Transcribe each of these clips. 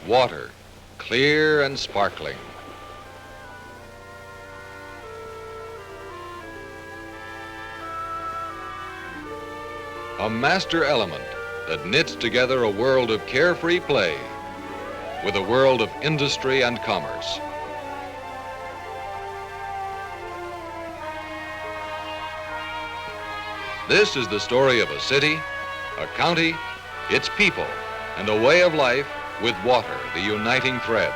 water, clear and sparkling. A master element that knits together a world of carefree play with a world of industry and commerce. This is the story of a city, a county, its people, and a way of life with water, the uniting thread.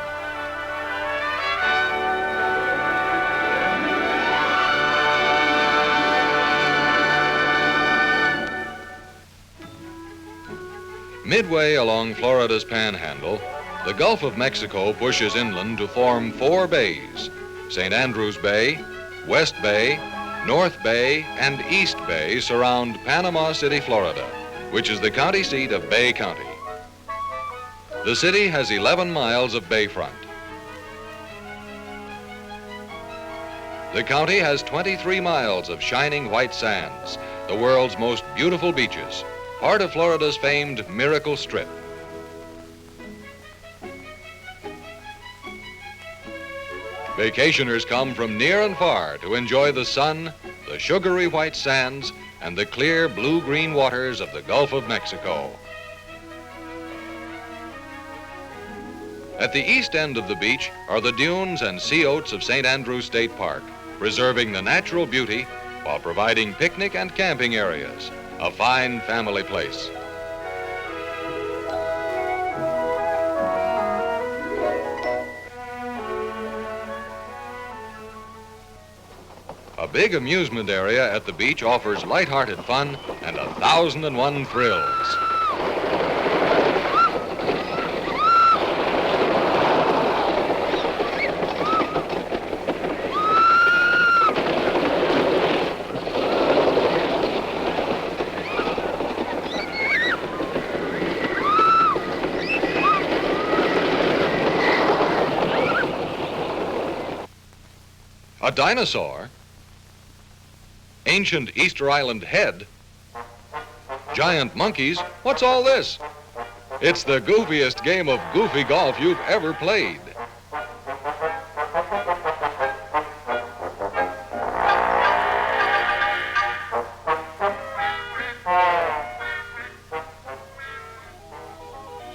Midway along Florida's panhandle, the Gulf of Mexico pushes inland to form 4 bays: St. Andrews Bay, West Bay, North Bay, and East Bay surround Panama City, Florida, which is the county seat of Bay County. The city has 11 miles of bayfront. The county has 23 miles of shining white sands, the world's most beautiful beaches, part of Florida's famed Miracle Strip. Vacationers come from near and far to enjoy the sun, the sugary white sands, and the clear blue-green waters of the Gulf of Mexico. At the east end of the beach are the dunes and sea oats of St. Andrews State Park, preserving the natural beauty while providing picnic and camping areas, a fine family place. A big amusement area at the beach offers light-hearted fun and 1,001 thrills. A dinosaur? Ancient Easter Island head? Giant monkeys? What's all this? It's the goofiest game of goofy golf you've ever played.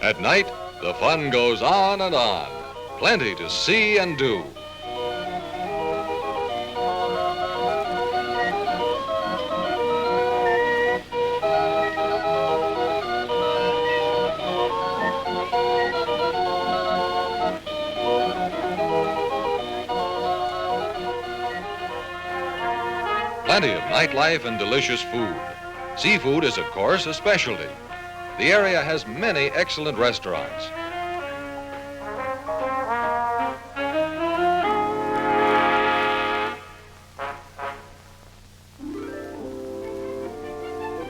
At night, the fun goes on and on. Plenty to see and do. Plenty of nightlife and delicious food. Seafood is, of course, a specialty. The area has many excellent restaurants.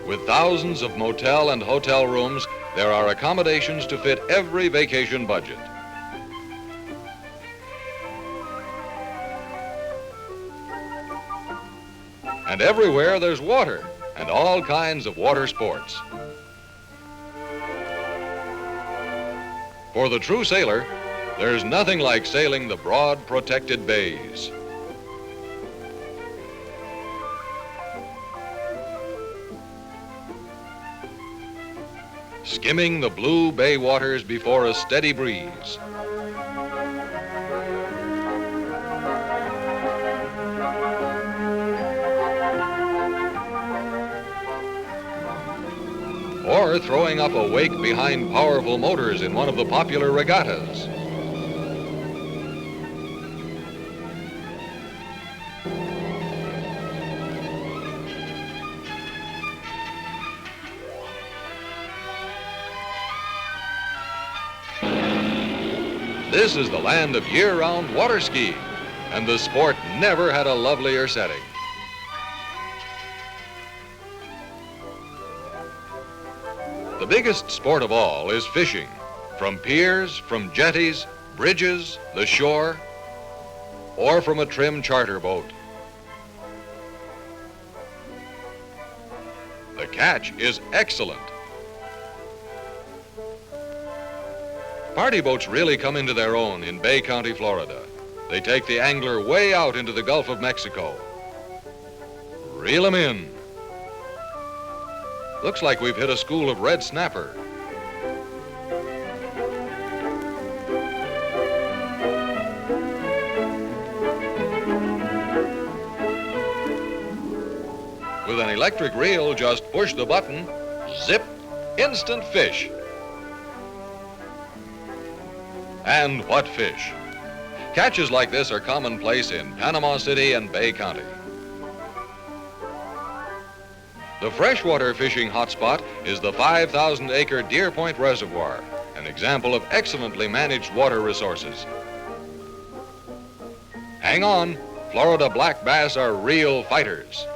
With thousands of motel and hotel rooms, there are accommodations to fit every vacation budget. And everywhere there's water and all kinds of water sports. For the true sailor, there's nothing like sailing the broad, protected bays. Skimming the blue bay waters before a steady breeze. Or throwing up a wake behind powerful motors in one of the popular regattas. This is the land of year-round water skiing, and the sport never had a lovelier setting. The biggest sport of all is fishing, from piers, from jetties, bridges, the shore, or from a trim charter boat. The catch is excellent. Party boats really come into their own in Bay County, Florida. They take the angler way out into the Gulf of Mexico. Reel 'em in. Looks like we've hit a school of red snapper. With an electric reel, just push the button, zip, instant fish. And what fish? Catches like this are commonplace in Panama City and Bay County. The freshwater fishing hotspot is the 5,000-acre Deer Point Reservoir, an example of excellently managed water resources. Hang on, Florida black bass are real fighters.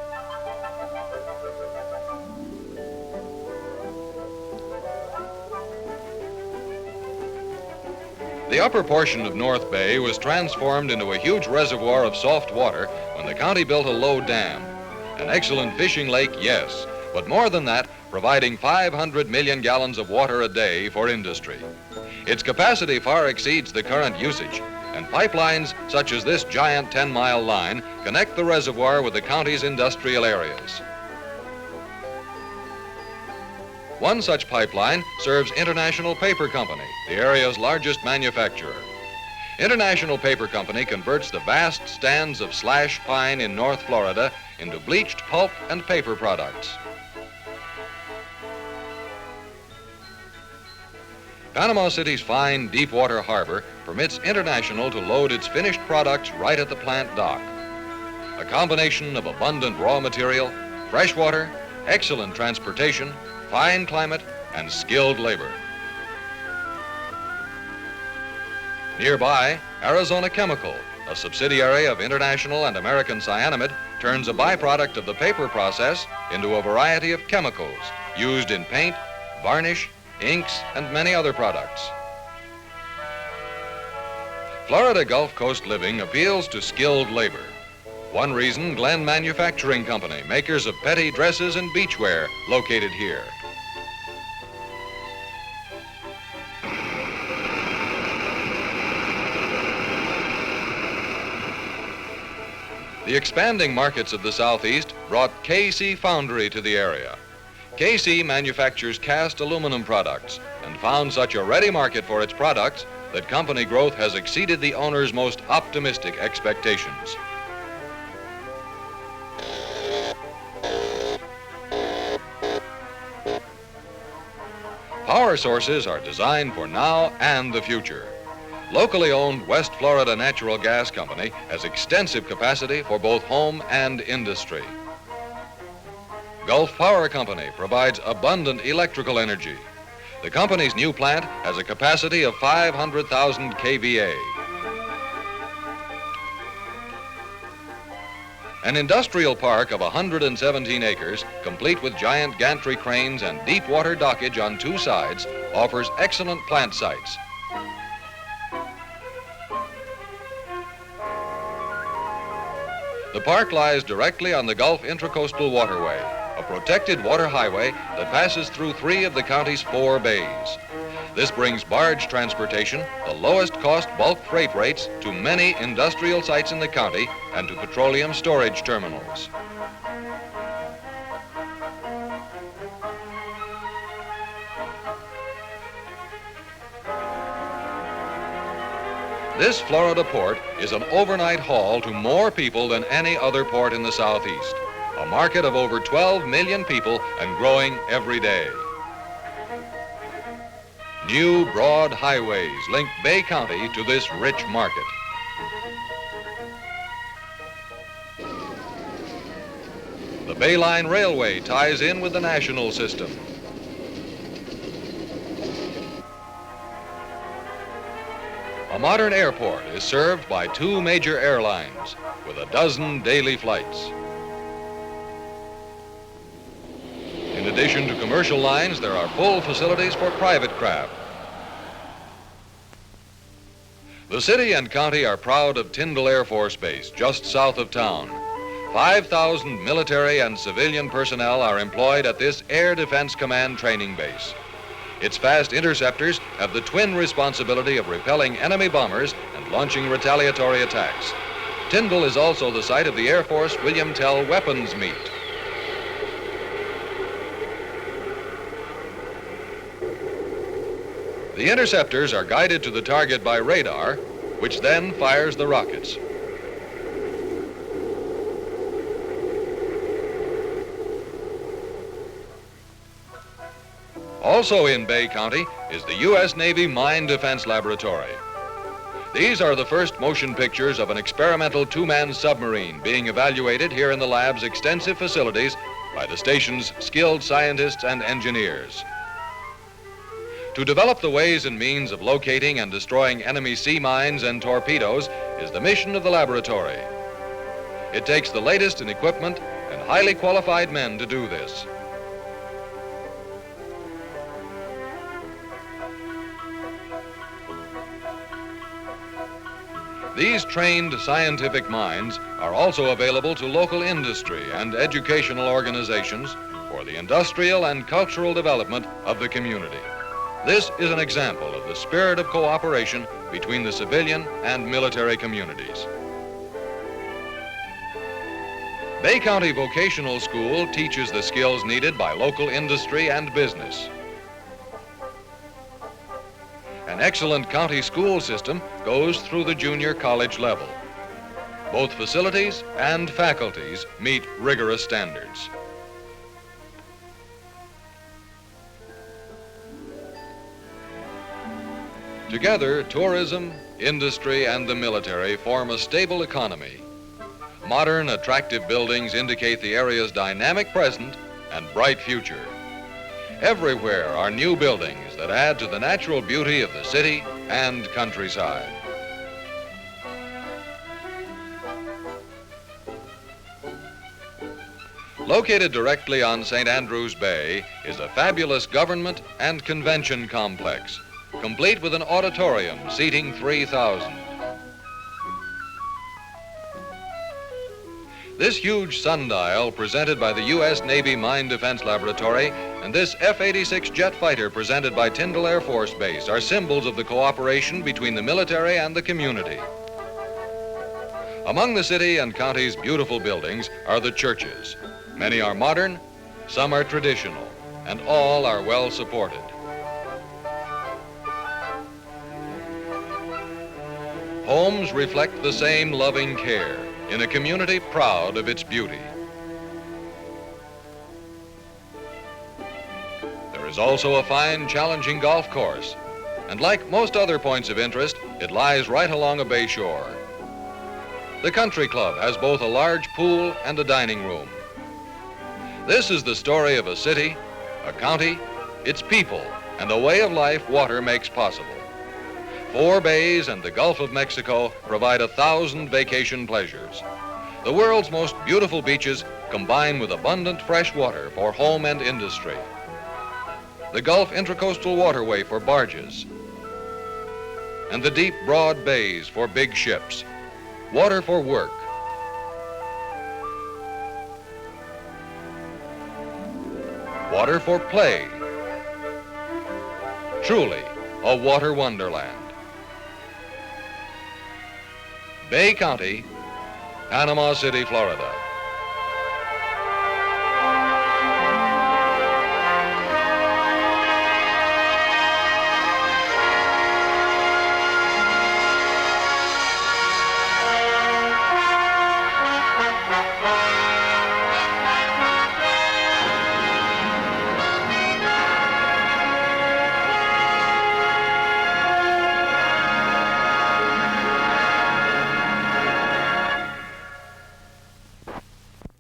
The upper portion of North Bay was transformed into a huge reservoir of soft water when the county built a low dam. An excellent fishing lake, yes, but more than that, providing 500 million gallons of water a day for industry. Its capacity far exceeds the current usage, and pipelines such as this giant 10-mile line connect the reservoir with the county's industrial areas. One such pipeline serves International Paper Company, the area's largest manufacturer. International Paper Company converts the vast stands of slash pine in North Florida into bleached pulp and paper products. Panama City's fine deep-water harbor permits International to load its finished products right at the plant dock. A combination of abundant raw material, fresh water, excellent transportation, fine climate, and skilled labor. Nearby, Arizona Chemical, a subsidiary of International and American Cyanamid, turns a byproduct of the paper process into a variety of chemicals used in paint, varnish, inks, and many other products. Florida Gulf Coast living appeals to skilled labor. One reason, Glenn Manufacturing Company, makers of petty dresses and beachwear, located here. The expanding markets of the Southeast brought KC Foundry to the area. KC manufactures cast aluminum products and found such a ready market for its products that company growth has exceeded the owner's most optimistic expectations. Power sources are designed for now and the future. Locally owned West Florida Natural Gas Company has extensive capacity for both home and industry. Gulf Power Company provides abundant electrical energy. The company's new plant has a capacity of 500,000 kVA. An industrial park of 117 acres, complete with giant gantry cranes and deep water dockage on two sides, offers excellent plant sites. The park lies directly on the Gulf Intracoastal Waterway, a protected water highway that passes through 3 of the county's 4 bays. This brings barge transportation, the lowest cost bulk freight rates, to many industrial sites in the county and to petroleum storage terminals. This Florida port is an overnight haul to more people than any other port in the Southeast. A market of over 12 million people and growing every day. New broad highways link Bay County to this rich market. The Bay Line Railway ties in with the national system. A modern airport is served by 2 major airlines with a dozen daily flights. In addition to commercial lines, there are full facilities for private craft. The city and county are proud of Tyndall Air Force Base, just south of town. 5,000 military and civilian personnel are employed at this Air Defense Command training base. Its fast interceptors have the twin responsibility of repelling enemy bombers and launching retaliatory attacks. Tyndall is also the site of the Air Force William Tell Weapons Meet. The interceptors are guided to the target by radar, which then fires the rockets. Also in Bay County is the U.S. Navy Mine Defense Laboratory. These are the first motion pictures of an experimental two-man submarine being evaluated here in the lab's extensive facilities by the station's skilled scientists and engineers. To develop the ways and means of locating and destroying enemy sea mines and torpedoes is the mission of the laboratory. It takes the latest in equipment and highly qualified men to do this. These trained scientific minds are also available to local industry and educational organizations for the industrial and cultural development of the community. This is an example of the spirit of cooperation between the civilian and military communities. Bay County Vocational School teaches the skills needed by local industry and business. An excellent county school system goes through the junior college level. Both facilities and faculties meet rigorous standards. Together, tourism, industry, and the military form a stable economy. Modern, attractive buildings indicate the area's dynamic present and bright future. Everywhere are new buildings that add to the natural beauty of the city and countryside. Located directly on St. Andrews Bay is a fabulous government and convention complex, complete with an auditorium seating 3,000. This huge sundial presented by the U.S. Navy Mine Defense Laboratory and this F-86 jet fighter presented by Tyndall Air Force Base are symbols of the cooperation between the military and the community. Among the city and county's beautiful buildings are the churches. Many are modern, some are traditional, and all are well supported. Homes reflect the same loving care in a community proud of its beauty. There is also a fine, challenging golf course, and like most other points of interest, it lies right along a bay shore. The country club has both a large pool and a dining room. This is the story of a city, a county, its people, and the way of life water makes possible. 4 bays and the Gulf of Mexico provide 1,000 vacation pleasures. The world's most beautiful beaches combine with abundant fresh water for home and industry. The Gulf Intracoastal Waterway for barges, and the deep, broad bays for big ships. Water for work. Water for play. Truly, a water wonderland. Bay County, Panama City, Florida.